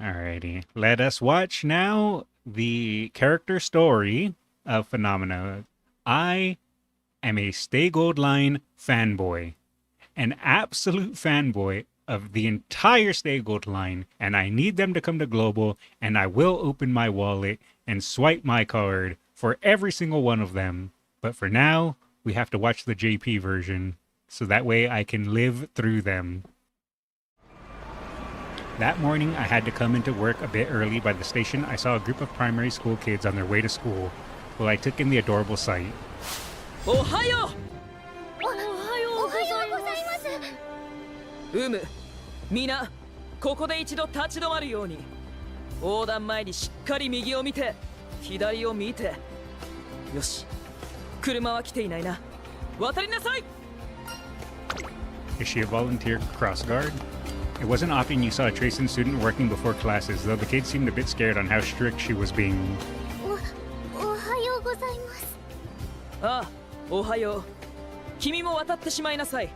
Alrighty. Let us watch now the character story of Fenomeno. I am a Stay Gold Line fanboy, an absolute fanboy of the entire Stay Gold line, and I need them to come to Global, and I will open my wallet and swipe my card for every single one of them. But for now, we have to watch the JP version, so that way I can live through them. That morning, I had to come into work a bit early. By the station, I saw a group of primary school kids on their way to school. Well, I took in the adorable sight. Ohayo! みな、ここで一度立ち止まるように。横断前にしっかり右を見て、左を見て。よし、車は来ていないな。渡りなさい。 Is she a volunteer cross guard? It wasn't often you saw a Trayson student working before classes, though the kids seemed a bit scared on how strict she was being. おはようございます。ああ、おはよう。君も渡ってしまいなさい。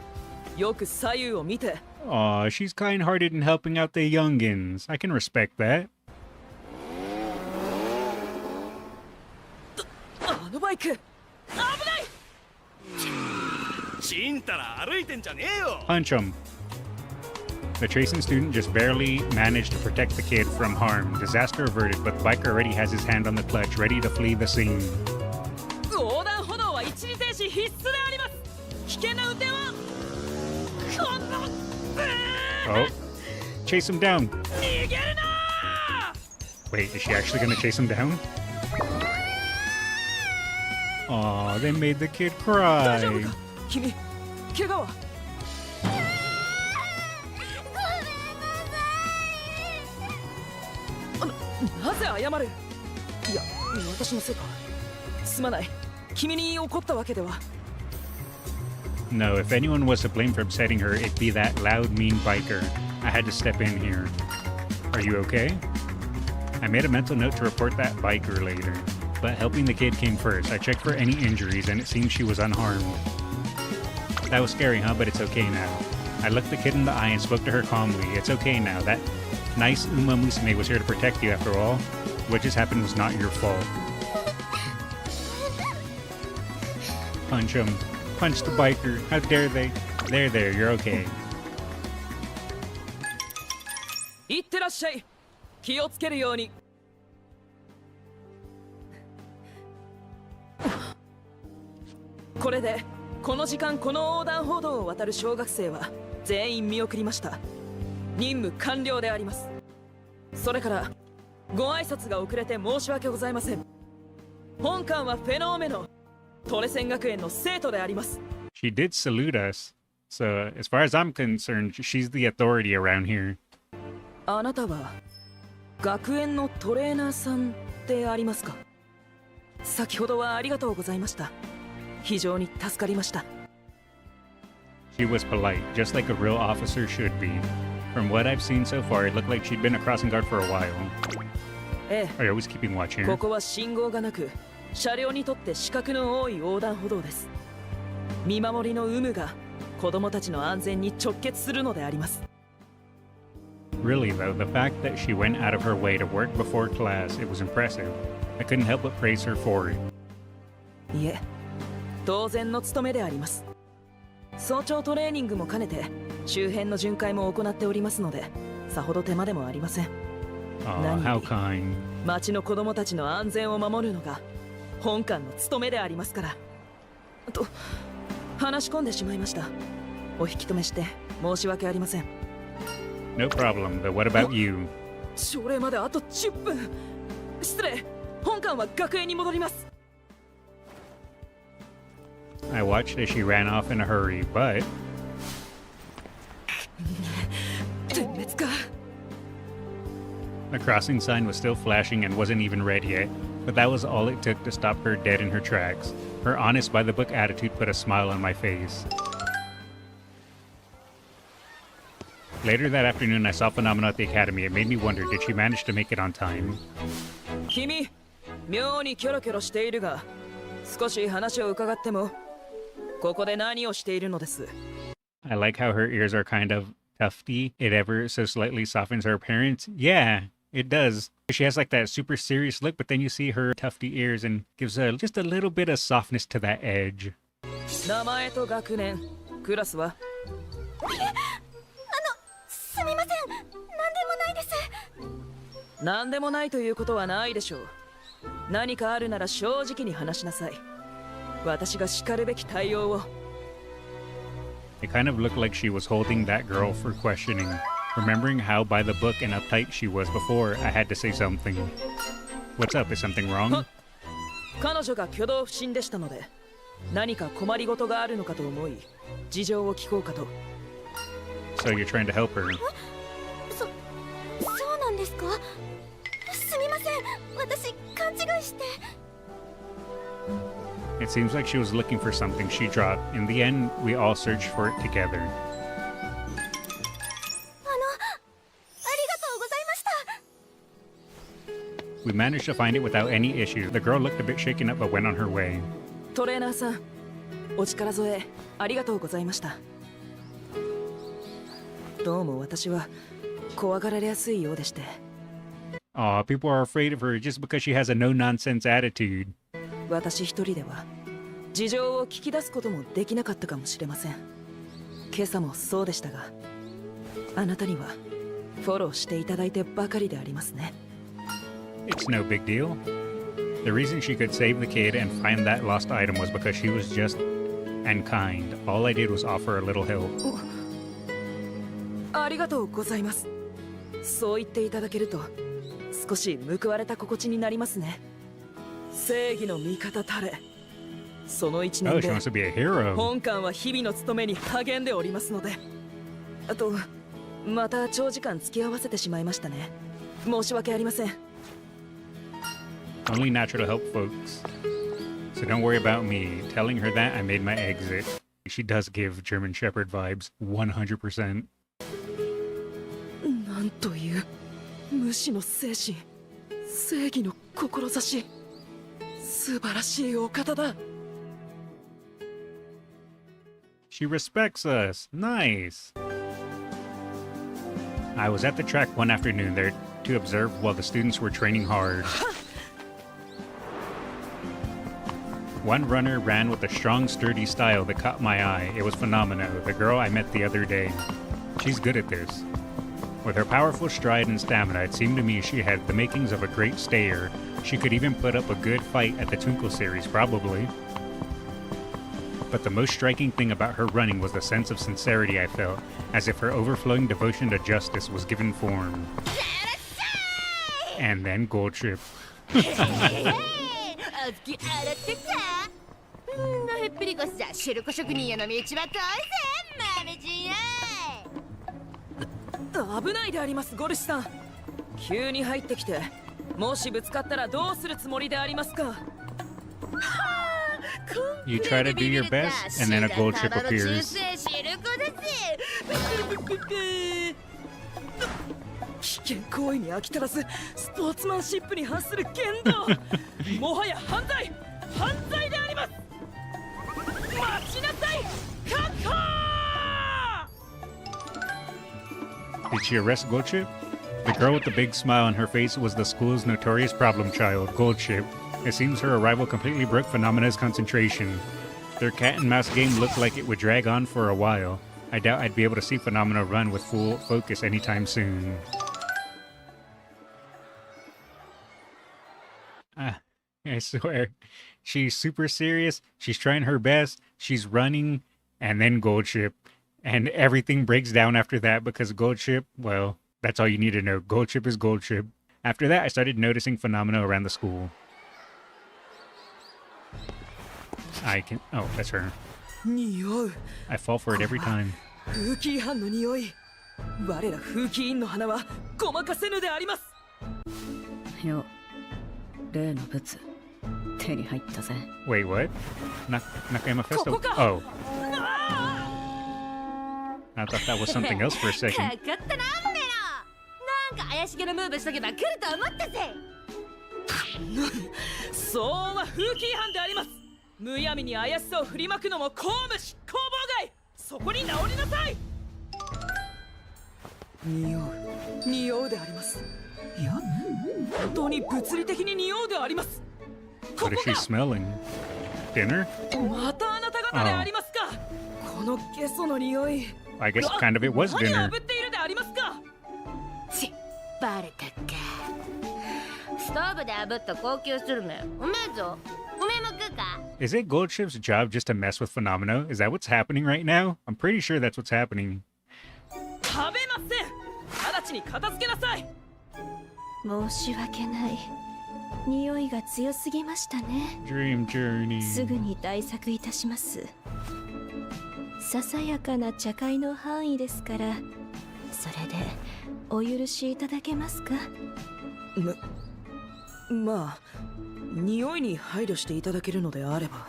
よく左右を見て。 Aw, she's kind-hearted in helping out the youngins. I can respect that. あのバイク、危ない。ちんたら歩いてんじゃねえよ。 Punch him. The Trayson student just barely managed to protect the kid from harm. Disaster averted, but the biker already has his hand on the clutch, ready to flee the scene. 横断歩道は一時停止必須であります。危険な運転はこの Oh, chase him down. 逃げるな。 Wait, is she actually gonna chase him down? Aw, they made the kid 大丈夫 cry. か君、怪我は。なぜ謝る。いや、私のせいか。すまない。君に怒ったわけでは。 No, if anyone was to blame for upsetting her, it'd be that loud, mean biker. I had to step in here. Are you okay? I made a mental note to report that biker later, but helping the kid came first. I checked for any injuries, and it seemed she was unharmed. That was scary, huh? But it's okay now. I looked the kid in the eye and spoke to her calmly. It's okay now. That nice Uma Musume was here to protect you after all. What just happened was not your fault. Punch him. Punch the biker. How dare they? There, you're okay. いってらっしゃい。気をつけるように。これでこの時間この横断歩道を渡る小学生は全員見送りました。任務完了であります。それからご挨拶が遅れて申し訳ございません。本館はフェノーメノトレセン学園の生徒であります。 She did salute us. So, as far as I'm concerned, she's the authority around here. あなたは学園のトレーナーさんでありますか。先ほどはありがとうございました。非常に助かりました。 She was polite, just like a real officer should be. From what I've seen so far, it looked like she'd been a crossing guard for a while. え Are you always keeping watch え、 here? ここは信号がなく、車両にとって死角の多い横断歩道です。見守りの有無が子供たちの安全に直結するのであります。 Really, though, the fact that she went out of her way to work before class, it was impressive. I couldn't help but praise her for it. いえ、当然の務めであります。早朝トレーニングも兼ねて周辺の巡回も行っておりますので、さほど手間でもありません。 Aw, how kind. 町の子供たちの安全を守るのが本館の務めでありますから。と話し込んでしまいました。お引き止めして申し訳ありません。 No problem, but what about you? 朝礼まであと10分。失礼。本館は学園に戻ります。 I watched as she ran off in a hurry, but 点滅か。 the crossing sign was still flashing and wasn't even red yet. But that was all it took to stop her dead in her tracks. Her honest by-the-book attitude put a smile on my face. Later that afternoon, I saw Fenomeno at the academy. It made me wonder, did she manage to make it on time? 君、妙にキョロキョロしているが、少し話を伺っても、ここで何をしているのです。 I like how her ears are kind of tufty. It ever so slightly softens her appearance. Yeah, It does. She has like that super serious look, but then you see her tufty ears and gives just a little bit of softness to that edge. 名前と学年クラスはすみません、なんでもないです。何でもないということはないでしょう。何かあるなら正直に話しなさい。私が叱るべき対応を。 It kind of looked like she was holding that girl for questioning, remembering how by the book and uptight she was before. I had to say something. What's up? Is something wrong? 彼女が挙動不審でしたので、何か困りごとがあるのかと思い、事情を聞こうかと。 So you're trying to help her? そうなんですか。すみません、私勘違いして。 It seems like she was looking for something she dropped. In the end, we all searched for it together. ありがとうございました。 We managed to find it without any issue. The girl looked a bit shaken up but went on her way. トレーナーさん、お力添えありがとうございました。どうも私は怖がられやすいようでして。 Aw, people are afraid of her just because she has a no-nonsense attitude. 私一人では事情を聞き出すこともできなかったかもしれません。今朝もそうでしたが、あなたにはフォローしていただいてばかりでありますね。 It's no big deal. The reason she could save the kid and find that lost item was because she was just and kind. All I did was offer a little help. ありがとうございます。そう言っていただけると少し報われた心地になりますね。正義の味方たれ。その一 Oh, 年 she で wants to be a hero. 本館は日々の務めに励んでおりますので。あとまた長時間付き合わせてしまいましたね。申し訳ありません。 Only natural to help folks. So don't worry about me. Telling her that, I made my exit. She does give German Shepherd vibes 100%. なんという無視の精神、正義の志、素晴らしいお方だ。 She respects us. Nice. I was at the track one afternoon there to observe while the students were training hard. One runner ran with a strong, sturdy style that caught my eye. It was Fenomeno, the girl I met the other day. She's good at this. With her powerful stride and stamina, it seemed to me she had the makings of a great stayer. She could even put up a good fight at the Twinkle series, probably. But the most striking thing about her running was the sense of sincerity I felt, as if her overflowing devotion to justice was given form. And then Gold Chip. おつき洗ってさ。んなへっぴり腰じゃシルク職人への道は遠いぜ、豆人やい。危ないであります、ゴルシさん。急に入ってきて、もしぶつかったらどうするつもりでありますか。 You try to do your best, and then a gold chip appears. 危険行為に飽き足らず、スポーツマンシップに反する言動。もはや犯罪であります。待ちなさい、確保。 Did she arrest Gold Chip? The girl with the big smile on her face was the school's notorious problem child, Gold Chip. It seems her arrival completely broke Phenomena's concentration. Their cat and mouse game looked like it would drag on for a while. I doubt I'd be able to see Fenomeno run with full focus anytime soon. I swear. She's super serious, she's trying her best, she's running, and then Gold Chip. And everything breaks down after that because Gold Chip, well, that's all you need to know. Gold Chip is Gold Chip. After that, I started noticing Fenomeno around the school. Oh, that's her. 匂う。 I fall for it every time. 風紀違反の匂い。我ら風紀委員の花はごまかせぬであります。よ、例のブツ手に入ったぜ。 Wait, what? Nakayama Festo? ここか。 Oh. I thought that was something else for a か second. かったな、メロ。なんか怪しげなムーブしとけば来ると思ったぜ。騒音は風紀違反であります。むやみに怪しさを振りまくのも公務執行妨害。そこに直りなさい。匂うであります。いや本当に物理的に匂うであります。こ What こ is she が smelling? Dinner? またあなた方でありますか。このゲソの匂い。 I guess kind of it was 何 dinner. 炙っているでありますか。ちバレたか。ストーブで炙った高級スルメうめえぞ。おめえも食うか。 Is it Goldship's job just to mess with Fenomeno? Is that what's happening right now? I'm pretty sure that's what's happening. 食べません。直ちに片付けなさい。申し訳ない。匂いが強すぎましたね。 Dream す journey. ぐに対策いたします。ささやかな茶会の範囲ですから、それでお許しいただけますか。まあ匂いに配慮していただけるのであれば。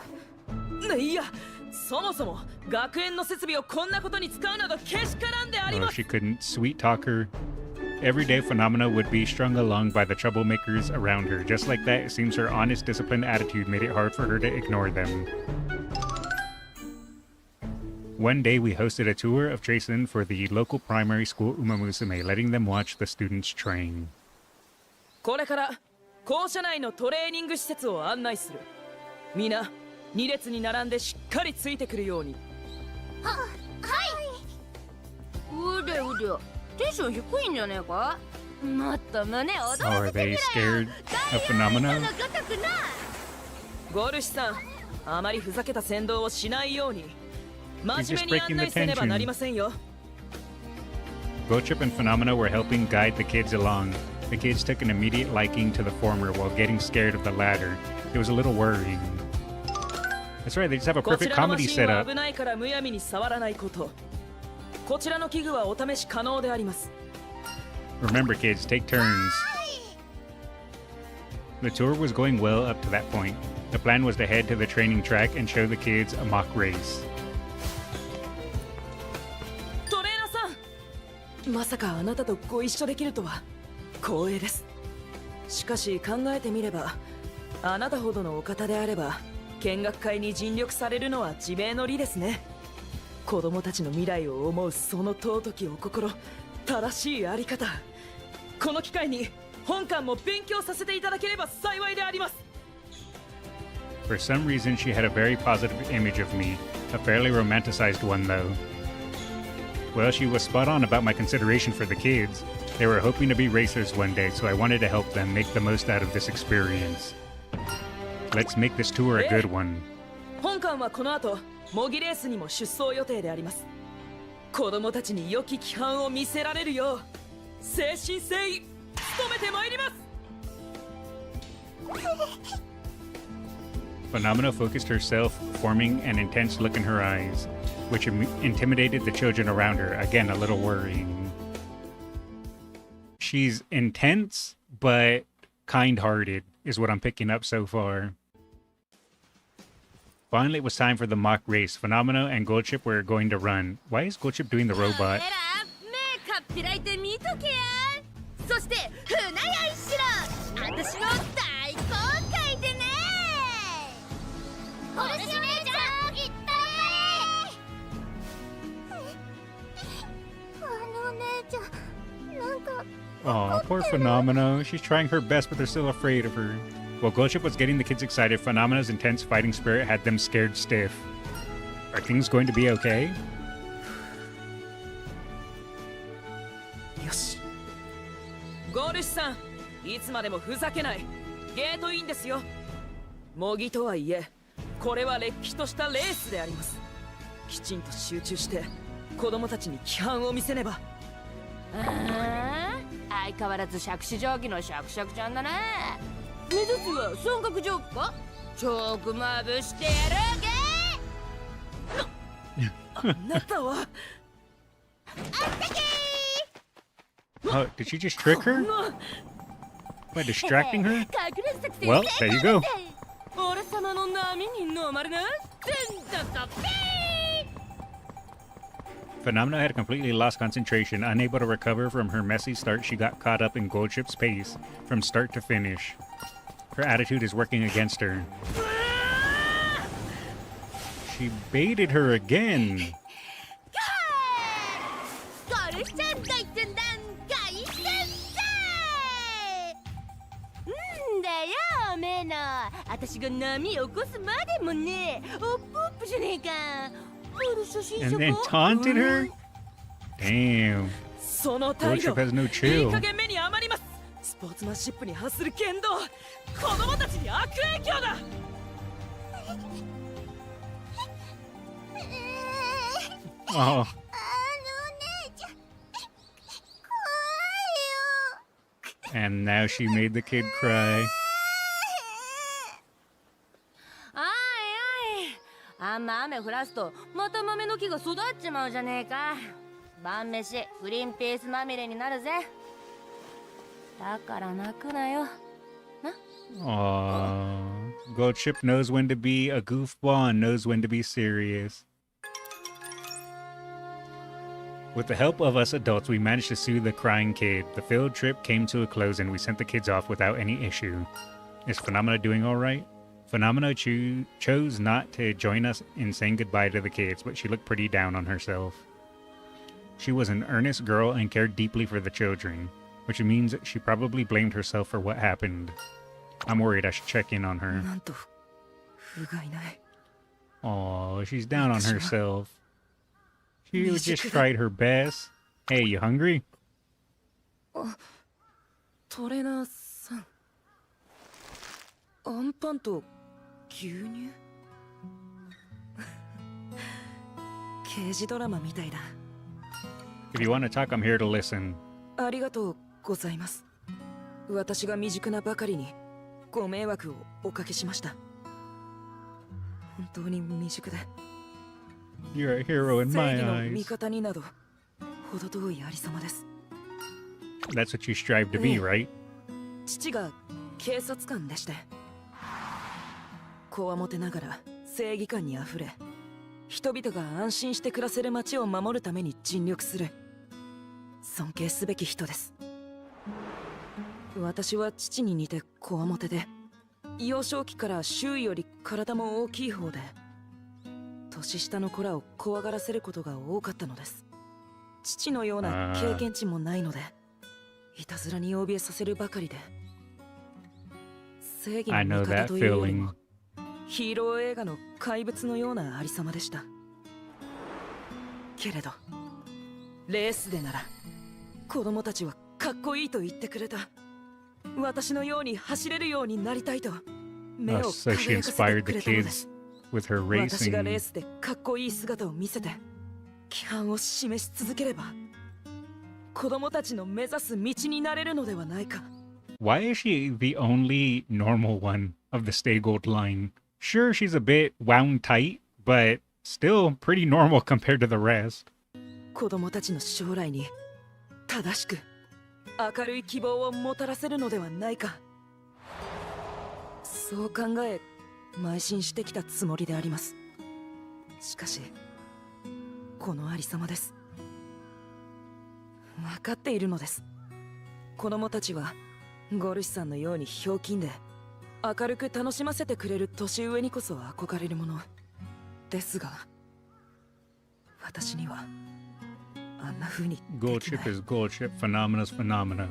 いやそもそも学園の設備をこんなことに使うなどけしからんであり Oh, ます。 she couldn't sweet talk her. Everyday Fenomeno would be strung along by the troublemakers around her. Just like that, it seems her honest, disciplined attitude made it hard for her to ignore them. One day, we hosted a tour of Trason for the local primary school Umamusume, letting them watch the students train. これから校舎内のトレーニング施設を案内する。みんな2列に並んでしっかりついてくるように。うりゃうりゃテンション低いんじゃねえか。もっと胸躍 Oh, ら are せて they くれよ。 scared of Fenomeno? がたくな。ゴルシさん、あまりふざけた先導をしないように真面 just 目に案 breaking the 内せねば tension. なりませんよ。 Goldship and Fenomeno were helping guide the kids along. The kids took an immediate liking to the former while getting scared of the latter. It was a little worrying. That's right, they just have a こち perfect らのマ comedy シンは setup. 危ないからむやみに触らないこと。こちらの器具はお試し可能であります。 Remember, kids, take turns. The tour was going well up to that point. The plan was to head to the training track and show the kids a mock race. トレーナーさん、まさかあなたとご一緒できるとは光栄です。しかし考えてみれば、あなたほどのお方であれば見学会に尽力されるのは自明の理ですね。子供たちの未来を思うその尊きお心、正しいあり方、この機会に本館も勉強させていただければ幸いであります。 For some reason, she had a very positive image of me, a fairly romanticized one, though. Well, she was spot on about my consideration for the kids. They were hoping to be racers one day, so I wanted to help them make the most out of this experience. Let's make this tour a good one. 本館はこの後模擬レースにも出走予定であります。子供たちに良き規範を見せられるよう誠心誠意努めてまいります。 Fenomeno focused herself, forming an intense look in her eyes, which intimidated the children around her, again a little worrying. She's intense, but kind-hearted, is what I'm picking up so far. Finally, it was time for the mock race. Fenomeno and Goldship were going to run. Why is Goldship doing the robot? 目かっぴらいて見とけや。そして船酔いしろ。私の大公開でね。おしめちゃん、いったれ。姉ちゃん、なんか。 Aw, poor Fenomeno. She's trying her best, but they're still afraid of her. While Goldship was getting the kids excited, Fenomeno's intense fighting spirit had them scared stiff. Are things going to be okay? よし。ゴールシさん、いつまでもふざけない。ゲートインですよ。模擬とはいえ、これはれっきとしたレースであります。きちんと集中して子供たちに規範を見せねば。相変わらず杓子定規のシャクシャクちゃんだね。目指すは三角定規か。チョークまぶしてやるげ。あなたは。Oh, did she just trick her? な By distracting her? 隠れ作戦 Well, there you go. 俺様の波に飲まれな。全然とピー。 Fenomeno had completely lost concentration. Unable to recover from her messy start, she got caught up in Goldship's pace from start to finish. Her attitude is working against her. She baited her again. ゴルフちゃん大戦団開戦だ。よおめえの私が波起こすまでもねおっぷっぷじゃねえかある初心 And 者 then か taunted her? Damn. その態 Gold 度 Ship has no いい chill. 加減目に余ります。スポーツマンシップに反する言動、子供たちに悪影響だ。 Oh. 姉ちゃん怖いよ And now she made the kid cry. おいおいあんま雨降らすとまた豆の木が育っちまうじゃねえか晩飯グリーンピースまみれになるぜだから泣くなよ Aww. Gold Ship knows when to be a goofball and knows when to be serious. With the help of us adults, we managed to soothe the crying kid. The field trip came to a close and we sent the kids off without any issue. Is Phenomena doing alright? Phenomena chose not to join us in saying goodbye to the kids, but she looked pretty down on herself. She was an earnest girl and cared deeply for the children, which means she probably blamed herself for what happened. I'm worried I should check in on her. なんと不甲斐ない。 Oh, she's down on herself. She just tried her best. Hey, you hungry? トレーナーさん、アンパンと牛乳。刑事ドラマみたいだ。 If you want to talk, I'm here to listen. ありがとうございます。私が未熟なばかりにご迷惑をおかけしました。本当に未熟で。 You're a hero in 正 my 義の味 eyes. 方になど程遠いありさまです。 That's what you strive to be, Yeah. right? 父が警察官でして、こわもてながら正義感にあふれ、人々が安心して暮らせる街を守るために尽力する尊敬すべき人です。私は父に似てこわもてで、幼少期から周囲より体も大きい方で、年下の子らを怖がらせることが多かったのです。父のような経験値もないので、いたずらに怯えさせるばかりで、正義 I の know 味方 that というより feeling. もヒーロー映画の怪物のようなありさまでした。けれどレースでなら子供たちはかっこいいと言ってくれた。私のように走れるようになりたいと目 Oh, を so she 輝かせて inspired く the れたのです。 kids with her 私がレー racing. スでかっこいい姿を見せて規範を示し続ければ、子供たちの目指す道になれるのではないか。 Why is she the only normal one of the Stay Gold line? Sure, she's a bit wound tight, but still pretty normal compared to the rest. 子供たちの将来に正しく明るい希望をもたらせるのではないか。そう考え邁進してきたつもりであります。しかしこのありさまです。分かっているのです。子供たちはゴルシさんのようにひょうきんで明るく楽しませてくれる年上にこそ憧れるものですが、私にはあんな風にで Gold きな Ship い。 is Gold Ship, Phenomena's Phenomeno.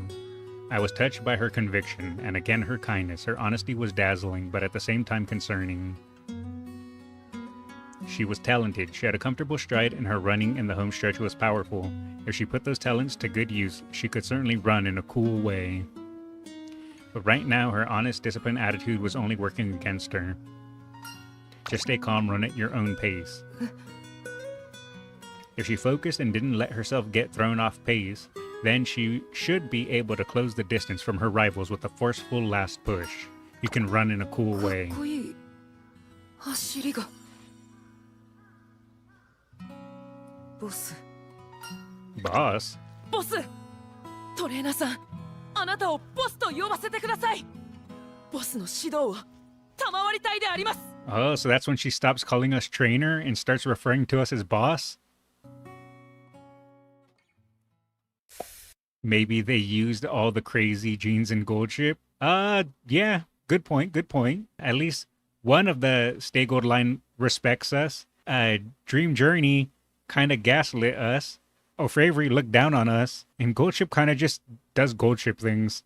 I was touched by her conviction, and again her kindness. Her honesty was dazzling, but at the same time concerning. She was talented. She had a comfortable stride, and her running in the home stretch was powerful. If she put those talents to good use, she could certainly run in a cool way. But right now, her honest, disciplined attitude was only working against her. Just stay calm, run at your own pace. If she focused and didn't let herself get thrown off pace, then she should be able to close the distance from her rivals with a forceful last push. You can run in a cool か way. っこいい走りが。ボス、 Boss? ボス、トレーナーさん、あなたをボスと呼ばせてください。ボスの指導を賜りたいであります。 Oh, so that's when she stops calling us trainer and starts referring to us as boss? Maybe they used all the crazy genes in Gold Ship? Yeah, good point, good point. At least one of the Stay Gold line respects us. Dream Journey kind of gaslit us. O'Fravery looked down on us. And Gold Ship kind of just does Gold Ship things.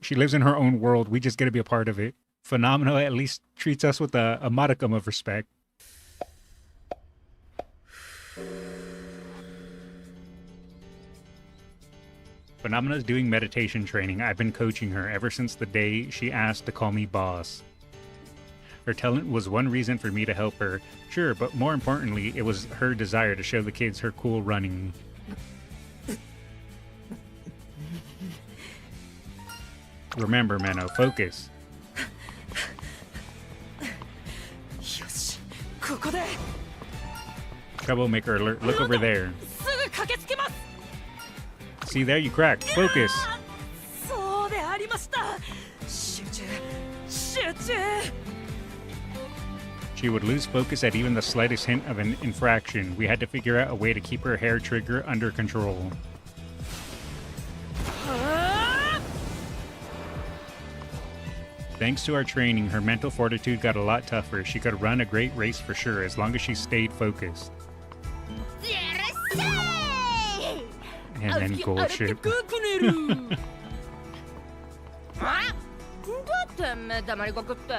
She lives in her own world. We just get to be a part of it. Fenomeno at least treats us with a modicum of respect. Phenomena's doing meditation training. I've been coaching her ever since the day she asked to call me boss. Her talent was one reason for me to help her, sure, but more importantly, it was her desire to show the kids her cool running. Remember, Meno, focus. よしここで Troublemaker alert, look over there. すぐ駆けつけます See there, you cracked. Focus. そうでありました集中集中 She would lose focus at even the slightest hint of an infraction. We had to figure out a way to keep her hair trigger under control. Thanks to our training, her mental fortitude got a lot tougher. She could run a great race for sure, as long as she stayed focused. And then goal ship. あだって目黙りこくって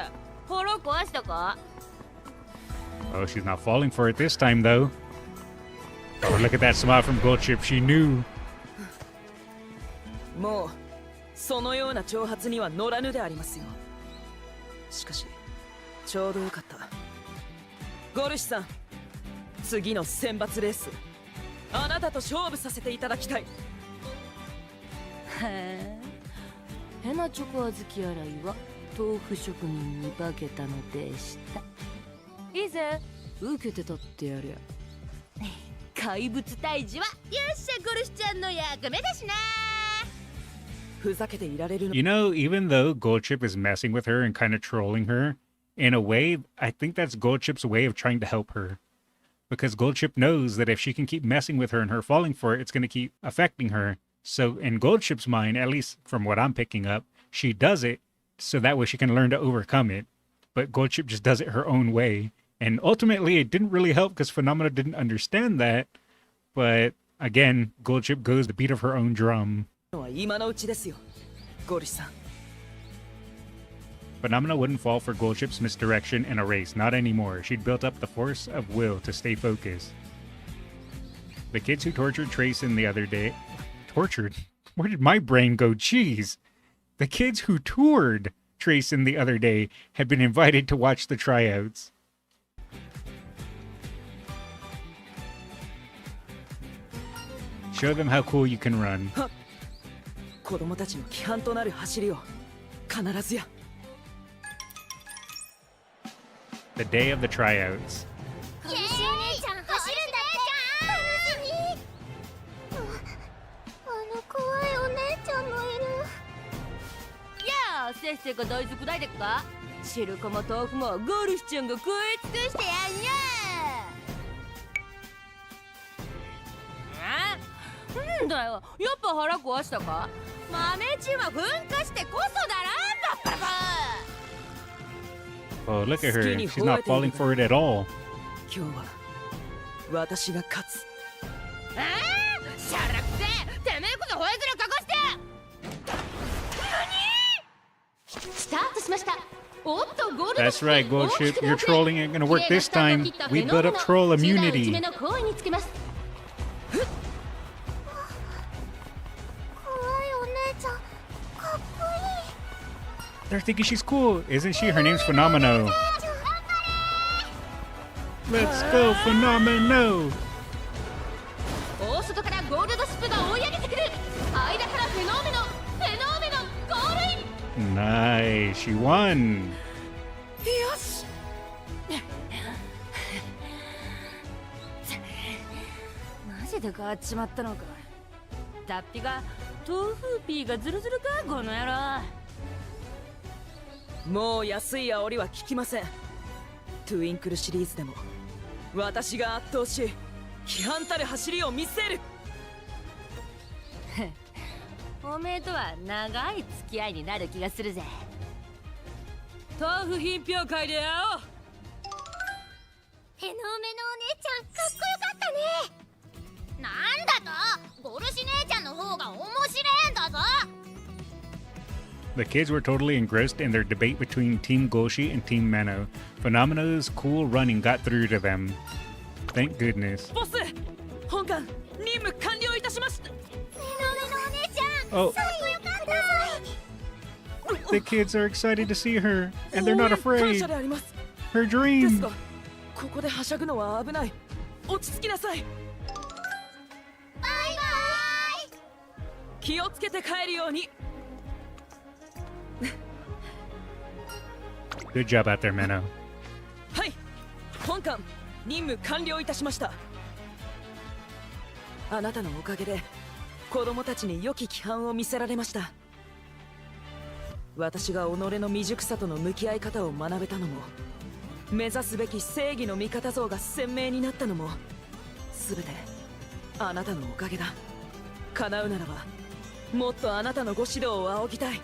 腹壊したか Oh, she's not falling for it this time, though. Oh, look at that smile from Gold Chip. She knew. もうそのような挑発には乗らぬでありますよしかしちょうどよかったゴルシさん次の選抜レースあなたと勝負させていただきたいへえヘナチョコ小豆洗いは豆腐職人に化けたのでしたいいぜ受けてたってやりゃ怪物退治はよっしゃゴルシちゃんの役目だしなふざけていられるの You know, even though Gold Chip is messing with her and kind of trolling her, in a way, I think that's Gold Chip's way of trying to help her. Because Gold Chip knows that if she can keep messing with her and her falling for it, it's going to keep affecting her. So in Gold Chip's mind, at least from what I'm picking up, she does it so that way she can learn to overcome it. But Gold Chip just does it her own way. And ultimately, it didn't really help because Fenomeno didn't understand that. But again, Gold Chip goes the beat of her own drum. は今のうちですよゴルシさん Fenomeno wouldn't fall for Gold Chip's misdirection in a race, not anymore. She'd built up the force of will to stay focused. The kids who tortured Trace in the other day... Tortured? Where did my brain go? Jeez! The kids who toured Trace in the other day had been invited to watch the tryouts. Show them how cool you can run. 子供たちの規範となる走りを必ずや The day of the tryouts. お姉ちゃん走るんだって楽しみ怖いお姉ちゃんもいるやあせっせか大豆砕いてっかシルコも豆腐もゴルシちゃんが食い尽くしてやんやなんだよやっぱ腹壊したか豆地は噴火してこそだらんだったらか Oh, look at her. She's not falling for it at all. 今日は私が勝つああしゃらくせてめえこそ吠え面かかして何スタートしましたおっとゴールド That's right, Gold Chip. Your trolling ain't gonna work this time. We built up troll immunity. の行為につけます怖いお姉ちゃんかっこいい They're thinking she's cool. Isn't she? Her name's Fenomeno. Let's go, Fenomeno! 大外からゴールドシップが追い上げてくる間からフェノーメノゴールイン Nice. She won. よしマジで変わっちまったのか脱皮が豆腐ピーがズルズルかこの野郎もう安い煽りは効きませんトゥインクルシリーズでも私が圧倒し規範たる走りを見せるおめえとは長い付き合いになる気がするぜ豆腐品評会で会おうフェノーメノお姉ちゃんかっこよかったねなんだとゴルシ姉ちゃんの方が面白えんだぞ The kids were totally engrossed in their debate between Team Goshi and Team Meno. Fenomeno's cool running got through to them. Thank goodness. ボス本艦任務完了いたしました。フェノメノお姉ちゃん Oh, 最後よかった。 the kids are excited to see her, and they're not 感 afraid. 謝であります。 Her です dream. がここではしゃぐのは危ない。落ち着きなさい。バイバイ。気をつけて帰るように。 Good job out there, Meno. はい本艦任務完了いたしました。あなたのおかげで子供たちに良き規範を見せられました。私が己の未熟さとの向き合い方を学べたのも、目指すべき正義の味方像が鮮明になったのも、全てあなたのおかげだ。叶うならばもっとあなたのご指導を仰ぎたい。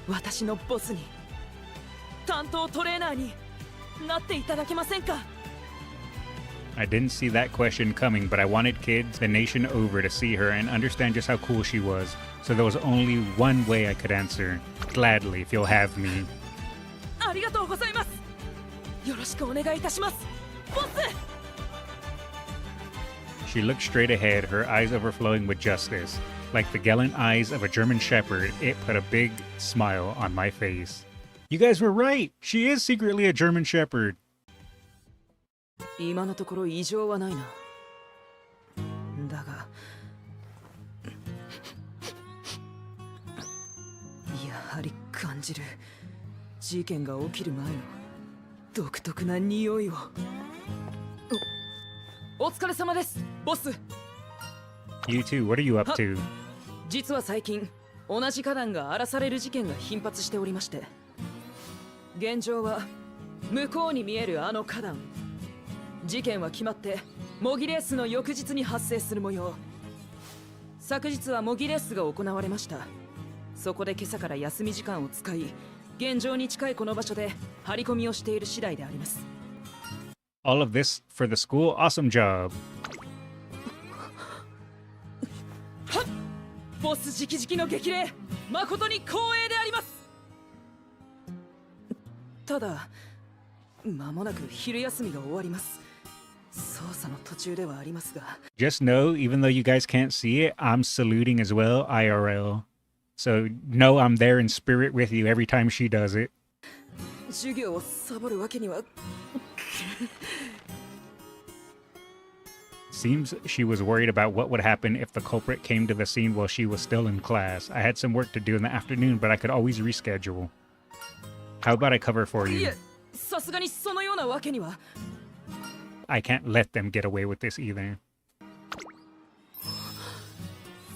私のボスに、担当トレーナーになっていただけませんか？ I didn't see that question coming, but I wanted kids the nation over to see her and understand just how cool she was. So there was only one way I could answer. Gladly, if you'll have me. ありがとうございます。よろしくお願いいたします、ボス。 She looked straight ahead, her eyes overflowing with justice. Like the gallant eyes of a German shepherd, it put a big smile on my face. You guys were right! She is secretly a German shepherd. 今のところ異常はないな。だがやはり感じる、事件が起きる前の独特な匂いを。お疲れ様です、ボス。 You too, what are you up to? 実は最近同じ花壇が荒らされる事件が頻発しておりまして、現状は向こうに見えるあの花壇、事件は決まって模擬レースの翌日に発生する模様。昨日は模擬レースが行われました。そこで今朝から休み時間を使い、現場に近いこの場所で張り込みをしている次第であります。 All of this for the school? Awesome job. ボス直々の激励、誠に光栄であります。ただ間もなく昼休みが終わります。捜査の途中ではありますが。 Just know, even though you guys can't see it, I'm saluting as well, IRL. So know I'm there in spirit with you every time she does it. 授業をサボるわけには。 Seems she was worried about what would happen if the culprit came to the scene while she was still in class. I had some work to do in the afternoon, but I could always reschedule. How about I cover for い you? え、さすがにそのようなわけには。 I can't let them get away with this either.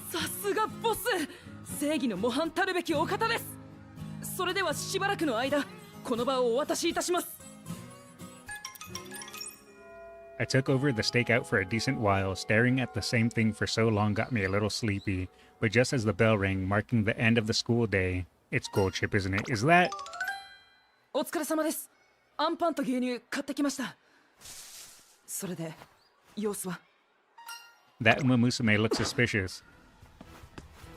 さすがボス、正義の模範たるべきお方です。それではしばらくの間、この場をお渡しいたします。 I took over the stakeout for a decent while. Staring at the same thing for so long got me a little sleepy. But just as the bell rang, marking the end of the school day, it's gold chip, isn't it? Is that? お疲れ様です。アンパンと牛乳買ってきました。それで様子は？ That Uma Musume looked suspicious.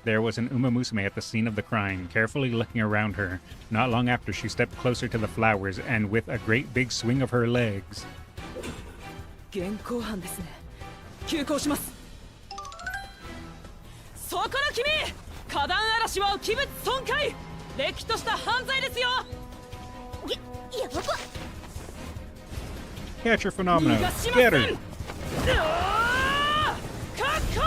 There was an Uma Musume at the scene of the crime, carefully looking around her. Not long after, she stepped closer to the flowers and with a great big swing of her legs. 現行犯ですね。急行します。そこの君、花壇荒らしは器物損壊、れっきとした犯罪ですよ。やばっ。 Catch your Fenomeno. 逃がしま Get せん。 her. 確保。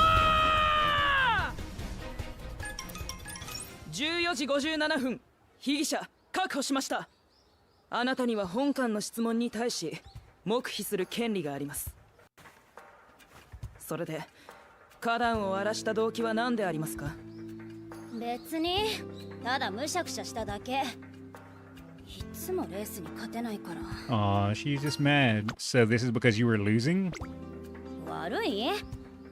14時57分、被疑者確保しました。あなたには本官の質問に対し黙秘する権利があります。それで花壇を荒らした動機は何でありますか？別にただむしゃくしゃしただけ。いつもレースに勝てないから。 Aw, she's just mad. So this is because you were losing? 悪い？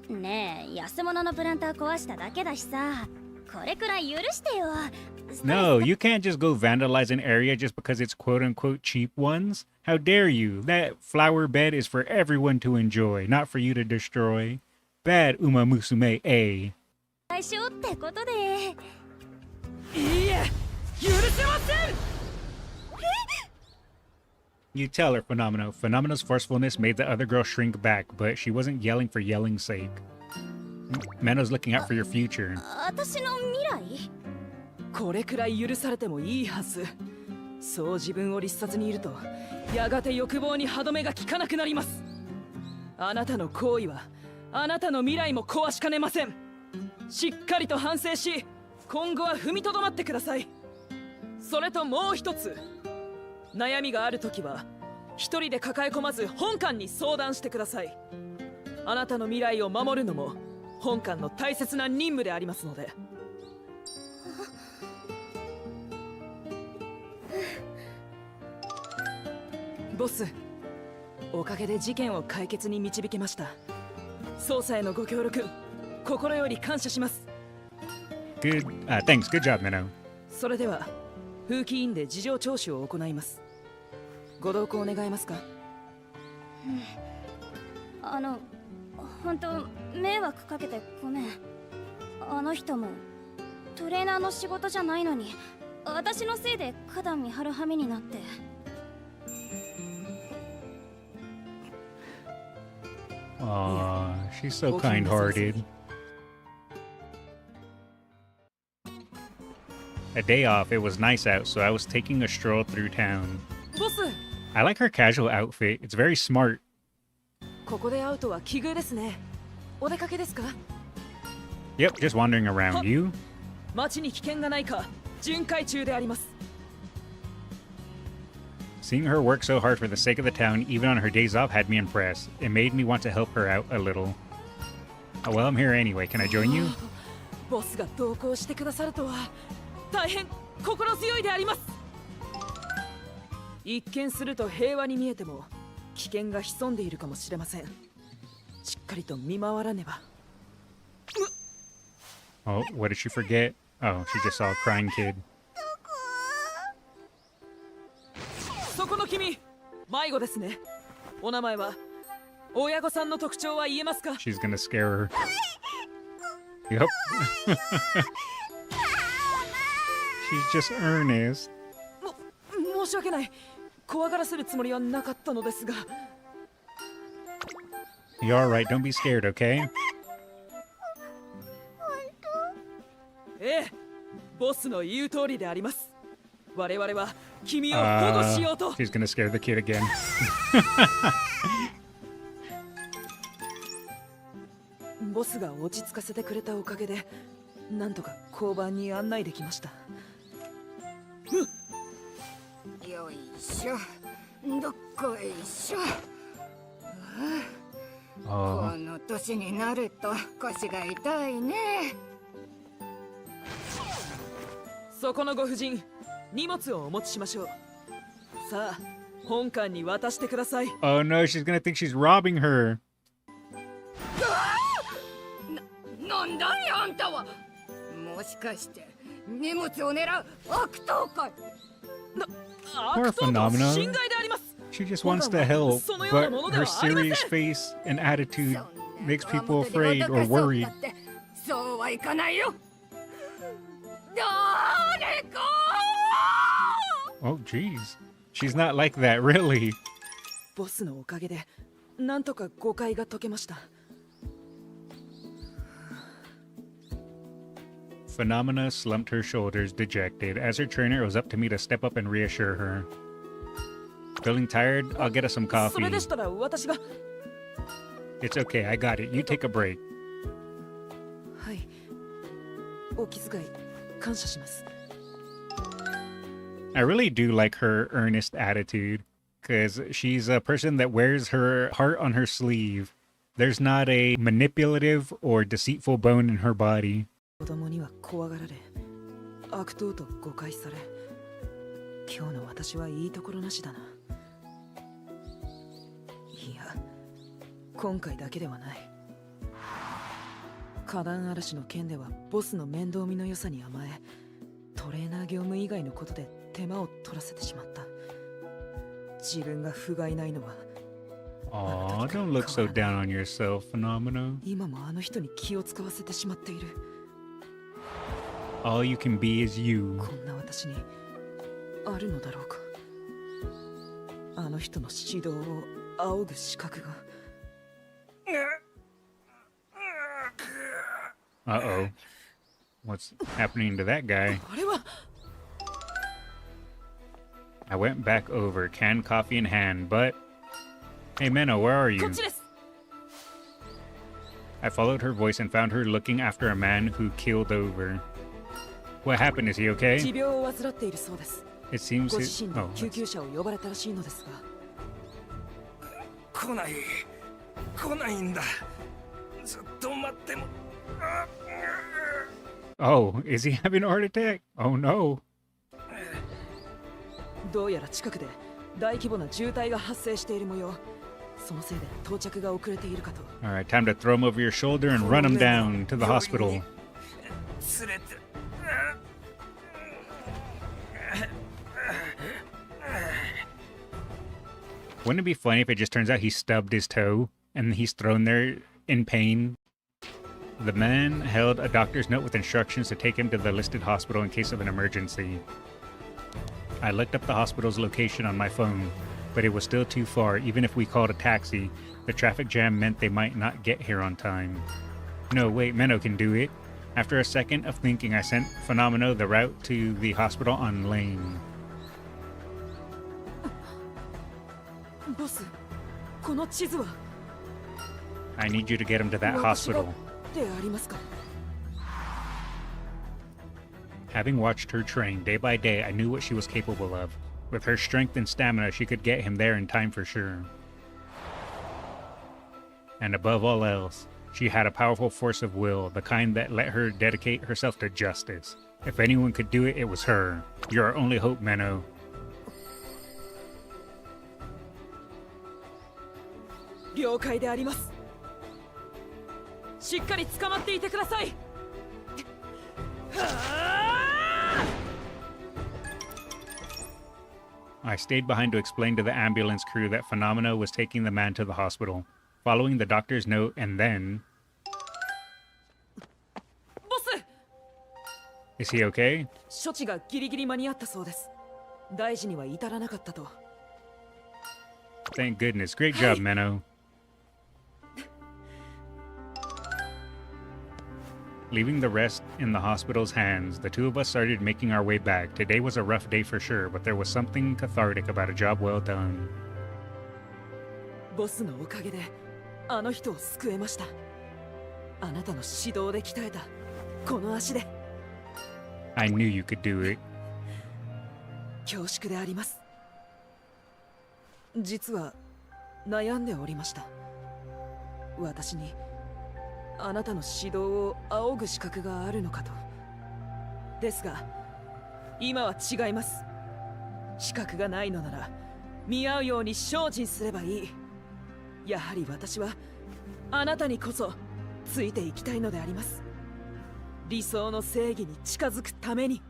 ねえ、安物のプランター壊しただけだしさ、これくらい許してよ。 No, you can't just go vandalize an area just because it's quote-unquote cheap ones. How dare you? That flower bed is for everyone to enjoy, not for you to destroy. Bad Uma Musume A. 最初ってことで。いいえ許せません。 You tell her, Fenomeno. Fenomeno's forcefulness made the other girl shrink back, but she wasn't yelling for yelling's sake. Meno's looking out for your future. 私の未来？これくらい許されてもいいはず。そう自分を律殺にいるとやがて欲望に歯止めが効かなくなります。あなたの行為はあなたの未来も壊しかねません。しっかりと反省し今後は踏みとどまってください。それともう一つ、悩みがあるときは一人で抱え込まず本官に相談してください。あなたの未来を守るのも本官の大切な任務でありますので。ボス、おかげで事件を解決に導けました。捜査へのご協力心より感謝します。 Good. Thanks. Good job, Meno. それでは風紀委員で事情聴取を行います。ご同行願えますか？本当迷惑かけてごめん。あの人もトレーナーの仕事じゃないのに私のせいで花壇見張る羽目になって。Aw, she's so kind-hearted. A day off, it was nice out, so I was taking a stroll through town. ボス、 I like her casual outfit. It's very smart. ここで会うとは奇遇ですね。お出かけですか？ Yep, just wandering around. You? 街に危険がないか巡回中であります。 Seeing her work so hard for the sake of the town, even on her days off, had me impressed. It made me want to help her out a little. Oh, well, I'm here anyway. Can I join you? ボスが同行してくださるとは大変心強いであります。一見すると平和に見えても危険が潜んでいるかもしれません。しっかりと見回らねば。 Oh, what did she forget? Oh, she just saw a crying kid. そこの君、迷子ですね。お名前は？親御さんの特徴は言えますか？ She's gonna scare her. Yep. She's just earnest. 申し訳ない。怖がらせるつもりはなかったのですが。 You're alright, don't be scared, okay? ええ、ボスの言う通りであります。我々は君を保護しようと。 She's gonna scare the kid again. ボスが落ち着かせてくれたおかげでなんとか交番に案内できました。よいしょ、どっこいしょ。こ Oh, の年になると腰が痛いね。そこのご婦人、荷物をお持ちしましょう。さあ、本官に渡してください。 oh no, she's gonna think she's robbing her. なんだいあんたは。もしかして荷物を狙う悪党かい。Poor 悪党と Fenomeno. 侵害であります。 She just wants to help, but her serious face and attitude makes people afraid or worried. そうはいかないよ。誰か。 Oh, jeez. She's not like that, really. ボスのおかげでなんとか誤解が解けました。 Fenomena slumped her shoulders, dejected, as her trainer was up to me to step up and reassure her. Feeling tired? I'll get us some それ coffee. でしたら私が。 It's okay, I got it. You take a break. はい。お気遣い感謝します。 I really do like her earnest attitude, because she's a person that wears her heart on her sleeve. There's not a manipulative or deceitful bone in her body. 子供には怖がられ、悪党と誤解され、今日の私はいいところなしだな。いや、今回だけではない。花壇嵐の件ではボスの面倒見の良さに甘え、トレーナー業務以外のことで手間を取らせてしまった。自分が不甲斐ないのは。 Aw, don't look so down on yourself, Fenomeno. 今もあの人に気を使わせてしまっている。All you can be is you. こんな私にあるのだろうか。あの人の指導を仰ぐ資格が。Uh-oh. What's happening to that guy? あれは I went back over, canned coffee in hand, but... Hey, Menno, where are こ you? っちです。 I followed her voice and found her looking after a man who keeled over. What happened? Is he 持 okay? 病を患っているそうです。 It seems ご he... 自身 Oh, で救急車を呼ばれたらしいのですが。来ないんだ。ずっと待っても。oh, is he having a heart attack? Oh, no. どうやら近くで大規模な渋滞が発生している模様。そのせいで到着が遅れているかと。 All right, time to throw him over your shoulder and run him down to the hospital. 連れて。 Wouldn't it be funny if it just turns out he stubbed his toe and he's thrown there in pain? The man held a doctor's note with instructions to take him to the listed hospital in case of an emergency. I looked up the hospital's location on my phone, but it was still too far. Even if we called a taxi, the traffic jam meant they might not get here on time. No, wait, Menno can do it. After a second of thinking, I sent Fenomeno the route to the hospital on Lane. ボス、この地図は I need you to get him to that 私が hospital. でありますか。 Having watched her train day by day, I knew what she was capable of. With her strength and stamina, she could get him there in time for sure. And above all else, she had a powerful force of will, the kind that let her dedicate herself to justice. If anyone could do it, it was her. You're our only hope, Menno. 了解であります。しっかり捕まっていてください。 I stayed behind to explain to the ambulance crew that Fenomeno was taking the man to the hospital, following the doctor's note, and then... ボス、 Is he okay? 処置がギリギリ間に合ったそうです。大事には至らなかったと。 Thank goodness. Great job, Menno. Leaving the rest in the hospital's hands, the two of us started making our way back. Today was a rough day for sure, but there was something cathartic about a job well done. ボスのおかげであの人を救えました。あなたの指導で鍛えたこの足で。 I knew you could do it. 恐縮であります。実は悩んでおりました。私にあなたの指導を仰ぐ資格があるのかと。ですが今は違います。資格がないのなら見合うように精進すればいい。やはり私はあなたにこそついていきたいのであります。理想の正義に近づくために。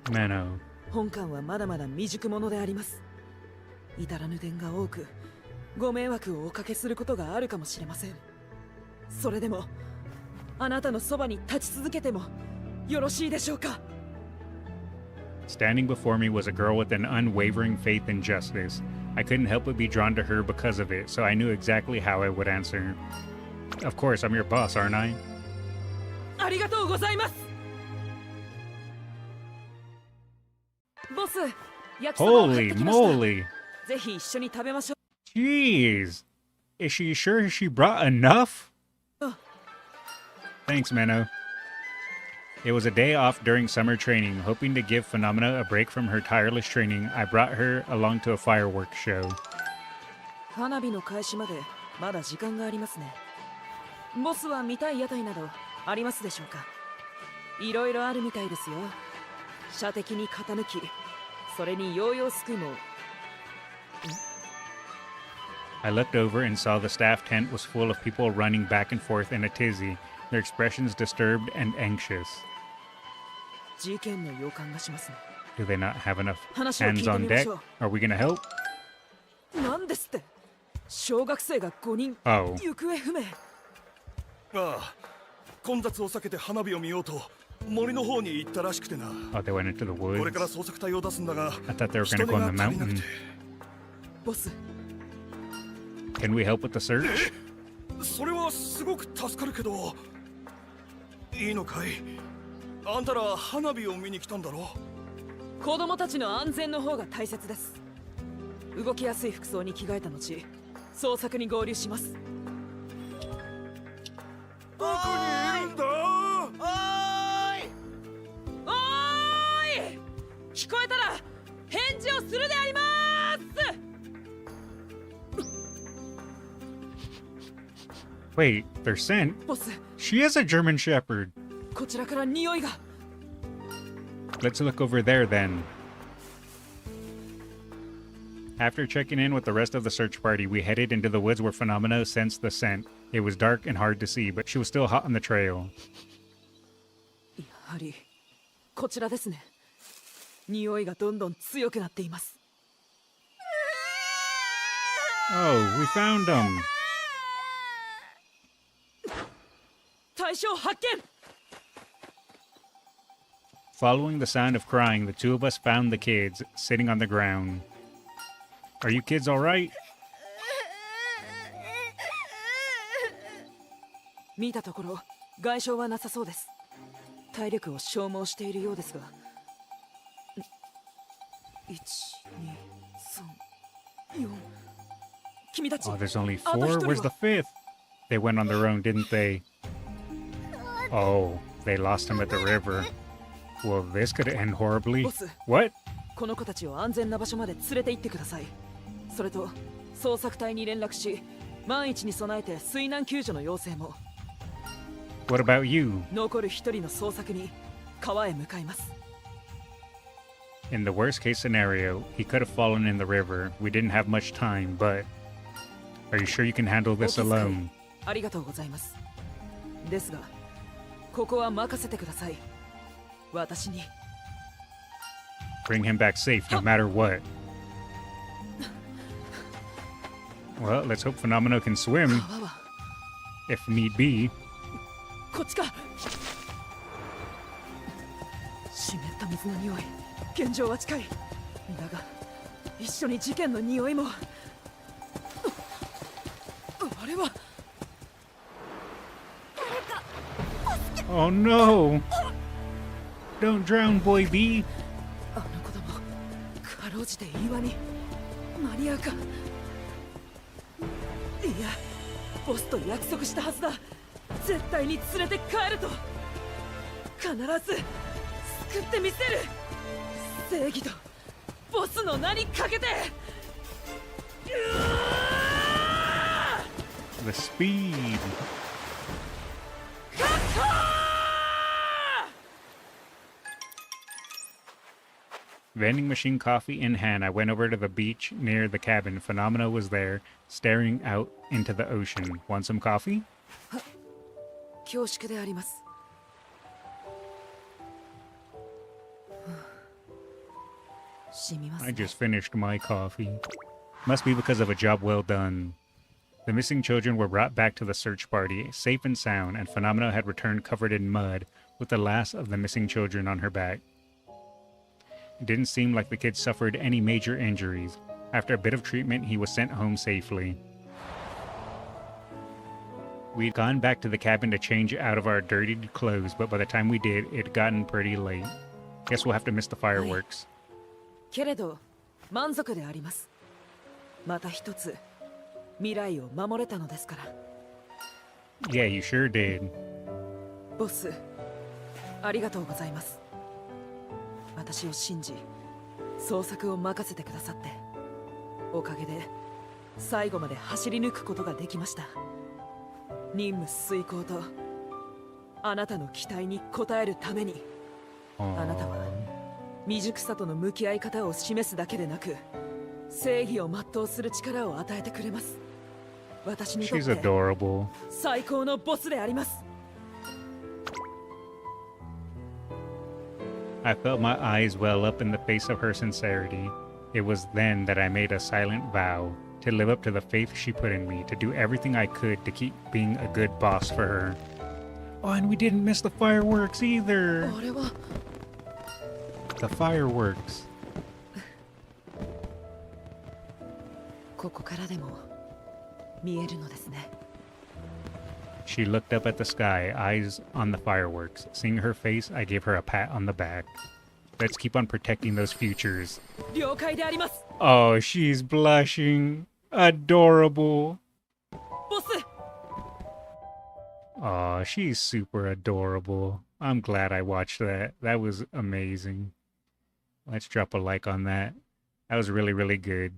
Menno. 本官はまだまだ未熟者であります。至らぬ点が多くご迷惑をおかけすることがあるかもしれません。それでもあなたのそばに立ち続けてもよろしいでしょうか。 Standing before me was a girl with an unwavering faith in justice. I couldn't help but be drawn to her because of it, so I knew exactly how I would answer. Of course, I'm your boss, aren't I? ありがとうございます。ボス、焼きそばを買っ Holy てきました。 moly! ぜひ一緒に食べましょ Jeez! Is she sure she brought enough? Oh. Thanks, Menno. It was a day off during summer training. Hoping to give Phenomena a break from her tireless training, I brought her along to a fireworks show. う。花火の開始までまだ時間がありますね。ボスは見たい屋台などありますでしょうか。いろいろあるみたいですよ。射的に傾き、それにヨーヨースクも。 I looked over and saw the staff tent was full of people running back and forth in a tizzy, their expressions disturbed and anxious. 事件の予感がしますね。 Do they not have enough 話を聞い hands て on みま deck? しょう。 Are we gonna help? なんですって。小学生が5人 Oh. 行方不明。ああ、混雑を避けて花火を見ようと森の方に行ったらしくてな。 Oh, they went into the これから woods. 捜索隊を出すんだが、 I thought they were 人 gonna 手 go が on the 足りなく mountain. て。ボス Can we help with the search? それはすごく助かるけど、いいのかい？あんたら花火を見に来たんだろ？子供たちの安全の方が大切です。動きやすい服装に着替えた後、捜索に合流します。どこにいるんだ？おーい、聞こえたら返事をするであります。 Wait, they're sent? ボス、 She is a German Shepherd. こちらから匂いが。 Let's look over there then. After checking in with the rest of the search party, we headed into the woods where Fenomeno sensed the scent. It was dark and hard to see, but she was still hot on the trail. やはりこちらですね。匂いがどんどん強くなっています。 Oh, we found them. 対象発見。 Following the sound of crying, the two of us found the kids sitting on the ground. Are you kids all right? 見たところ外傷はなさそうです。体力を消耗しているようですが。1、2、3、4。君たち。 Oh, there's only あと four? 一人 Where's the は fifth? They went on their own, didn't they? Oh, they lost him at the river. Well, this could end horribly. Boss. What? この子たちを安全な場所まで連れて行ってください。それと捜索隊に連絡し、万一に備えて水難救助の要請も。 What about you? 残る一人の捜索に川へ向かいます。 In the worst case scenario, he could have fallen in the river. We didn't have much time, but are you sure you can handle this お気遣い alone? ありがとうございます。ですが、ここは任せてください。私に。 Bring him back safe no matter what. Well, let's hope Fenomeno can swim, 川は if need be. こっちか。湿った水の匂い。現状は近い。だが、一緒に事件の匂いも。あれは。 Oh no! Don't drown, boy B. あの子供、かろうじて岩に間に合うか。いや、ボスと約束したはずだ。絶対に連れて帰ると。必ず救ってみせる。正義とボスの名にかけて。 The speed. Vending machine coffee in hand, I went over to the beach near the cabin. Fenomeno was there, staring out into the ocean. Want some coffee? 恐縮であります。しみます I ね。 just finished my coffee. Must be because of a job well done. The missing children were brought back to the search party, safe and sound, and Fenomeno had returned covered in mud, with the last of the missing children on her back. It didn't seem like the kid suffered any major injuries. After a bit of treatment, he was sent home safely. We'd gone back to the cabin to change out of our dirtied clothes, but by the time we did, it had gotten pretty late. Guess we'll have to miss the fireworks. けれど満足であります。また一つ未来を守れたのですから。 Yeah, you sure did. ボス、ありがとうございます。私を信じ、捜索を任せてくださって、おかげで最後まで走り抜くことができました。任務遂行とあなたの期待に応えるために、あなたは未熟さとの向き合い方を示すだけでなく、正義を全うする力を与えてくれます。私にとっ She's て adorable. 最高のボスであります。 I felt my eyes well up in the face of her sincerity. It was then that I made a silent vow to live up to the faith she put in me, to do everything I could to keep being a good boss for her. Oh, and we didn't miss the fireworks either. あれは The fireworks. ここからでも見えるのですね。 She looked up at the sky, eyes on the fireworks. Seeing her face, I gave her a pat on the back. Let's keep on protecting those futures. 了解であります。 Oh, she's blushing. Adorable. ボス。 Oh, she's super adorable. I'm glad I watched that. That was amazing. Let's drop a like on that. That was really, really good.